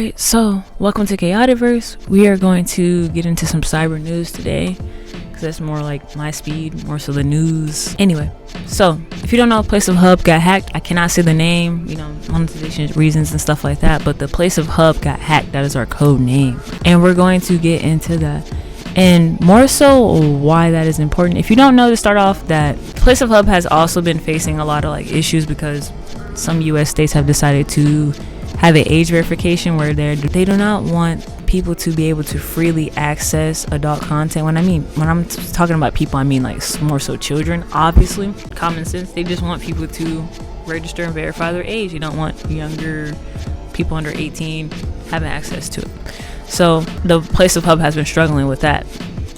Alright, so welcome to KayoticVerse. We are going to get into some cyber news today because that's more like my speed, more so the news. Anyway, so if you don't know, Place of Hub got hacked. I cannot say the name, monetization reasons and stuff like that, but the Place of Hub got hacked. That is our code name, and we're going to get into that and more so why that is important. If you don't know, to start off, that Place of Hub has also been facing a lot of issues because some US states have decided to have an age verification where they do not want people to be able to freely access adult content. When I'm talking about people, I mean more so children. Obviously, common sense, they just want people to register and verify their age. You don't want younger people under 18 having access to it. So the Place of Hub has been struggling with that.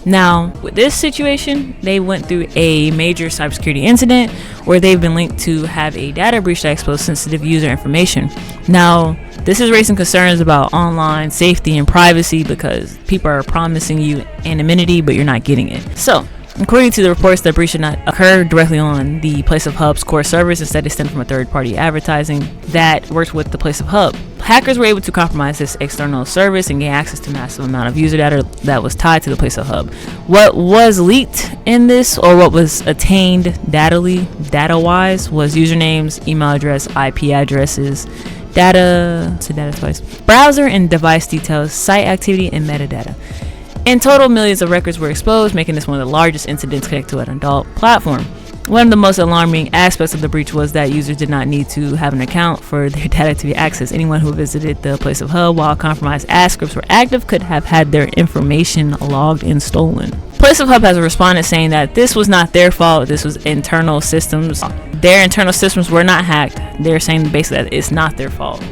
Now, with this situation, they went through a major cybersecurity incident where they've been linked to have a data breach that exposed sensitive user information. Now, this is raising concerns about online safety and privacy because people are promising you anonymity, but you're not getting it. So, according to the reports, the breach did not occur directly on the Place of Hub's core servers. Instead, it stemmed from a third-party advertising that worked with the Place of Hub. Hackers were able to compromise this external service and gain access to massive amount of user data that was tied to the Place of Hub. What was leaked in this, or what was attained data-wise, was usernames, email address, IP addresses, browser and device details, site activity, and metadata. In total, millions of records were exposed, making this one of the largest incidents connected to an adult platform. One of the most alarming aspects of the breach was that users did not need to have an account for their data to be accessed. Anyone who visited the Place of Hub while compromised ad scripts were active could have had their information logged and stolen. Place of Hub has responded saying that this was not their fault, this was internal systems. Their internal systems were not hacked. They're saying basically that it's not their fault.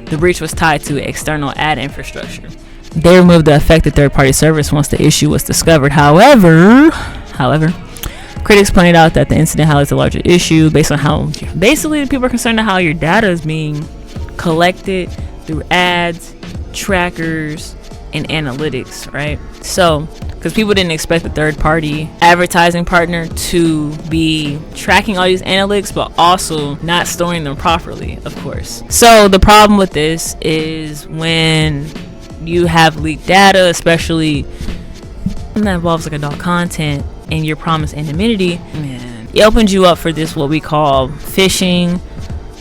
The breach was tied to external ad infrastructure. They removed the affected third-party service once the issue was discovered. However, critics pointed out that the incident highlights a larger issue based on how basically the people are concerned about how your data is being collected through ads, trackers, and analytics, right? So, because people didn't expect the third-party advertising partner to be tracking all these analytics, but also not storing them properly, of course. So the problem with this is when you have leaked data, especially when that involves adult content, and you're promised anonymity, man, it opens you up for this what we call phishing,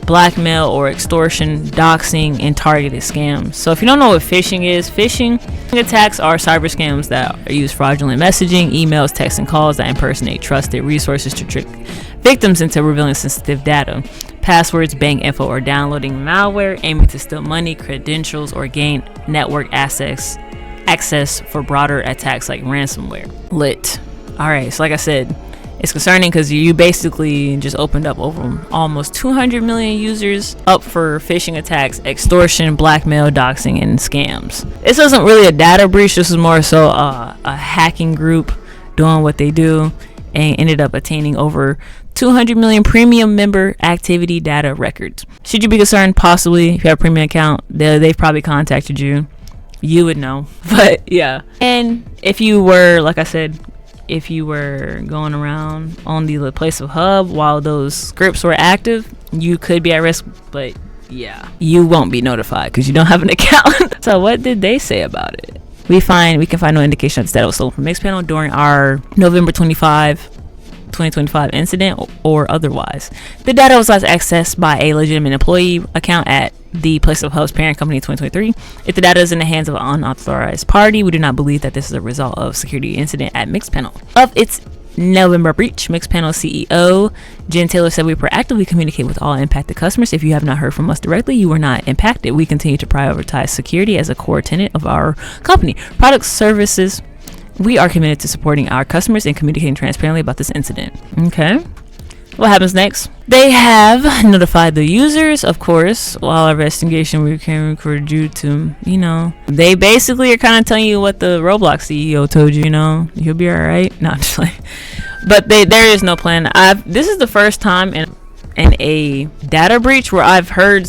blackmail, or extortion, doxing, and targeted scams. So if you don't know what phishing is, phishing attacks are cyber scams that use fraudulent messaging, emails, texts, and calls that impersonate trusted resources to trick victims into revealing sensitive data, passwords, bank info, or downloading malware aiming to steal money, credentials, or gain network access for broader attacks like ransomware. Lit. Alright, so like I said, it's concerning because you basically just opened up over almost 200 million users up for phishing attacks, extortion, blackmail, doxing, and scams. This wasn't really a data breach. This was more so a hacking group doing what they do, and ended up attaining over 200 million premium member activity data records. Should you be concerned? Possibly. If you have a premium account, they've probably contacted you. You would know. But yeah. And if you were, like I said, if you were going around on the Place of Hub while those scripts were active, you could be at risk, but yeah, you won't be notified because you don't have an account. So what did they say about it? We can find no indication that this data was stolen from Mixpanel during our November 2025 incident or otherwise. The data was last accessed by a legitimate employee account at the Place of Hub's parent company in 2023. If the data is in the hands of an unauthorized party, we do not believe that this is a result of security incident at Mixpanel. Of its November breach, Mixpanel CEO Jen Taylor said, "We proactively communicate with all impacted customers. If you have not heard from us directly, you were not impacted. We continue to prioritize security as a core tenet of our company. Products, services. We are committed to supporting our customers and communicating transparently about this incident." Okay. What happens next? They have notified the users, of course. While our investigation, we can record you to, they basically are kind of telling you what the Roblox CEO told you, you'll be all right. No, I'm just like, but there is no plan. This is the first time in a data breach where I've heard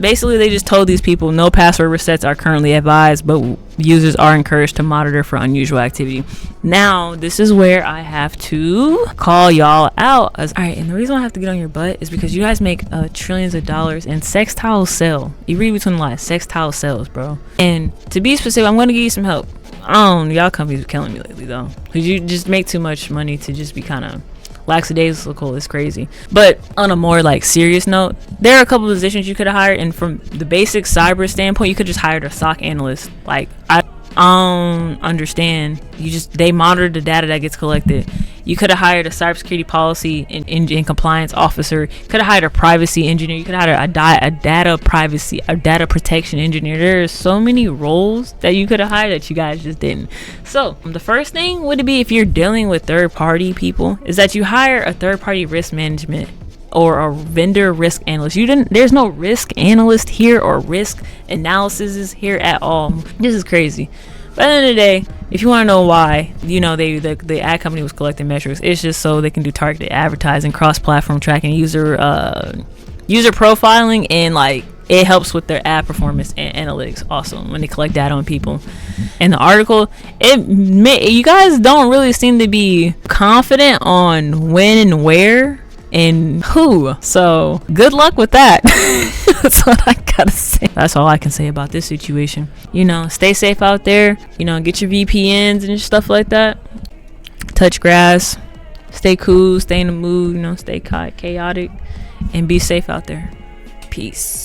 basically they just told these people no password resets are currently advised, but users are encouraged to monitor for unusual activity. Now this is where I have to call y'all out. All right, and the reason I have to get on your butt is because you guys make trillions of dollars, and sextiles sell. You read between the lines, sextiles sells, bro. And to be specific, I'm going to give you some help. Y'all companies are killing me lately though, because you just make too much money to just be kind of lackadaisical. It's crazy. But on a more like serious note, there are a couple of positions you could have hired, and from the basic cyber standpoint, you could just hired a SOC analyst. Like, I understand, they monitor the data that gets collected. You could have hired a cybersecurity policy and compliance officer. Could have hired a privacy engineer. You could have hired a data protection engineer. There are so many roles that you could have hired that you guys just didn't. So the first thing would be, if you're dealing with third-party people, is that you hire a third-party risk management or a vendor risk analyst. There's no risk analyst here or risk analysis here at all. This is crazy. But at the end of the day, if you want to know why, the ad company was collecting metrics, it's just so they can do targeted advertising, cross-platform tracking, user profiling, and like it helps with their ad performance and analytics also when they collect data on people. In the article, you guys don't really seem to be confident on when and where and who, so good luck with that. That's what I gotta say. That's all I can say about this situation. Stay safe out there. Get your VPNs and stuff like that. Touch grass, stay cool, stay in the mood, stay chaotic, and be safe out there. Peace.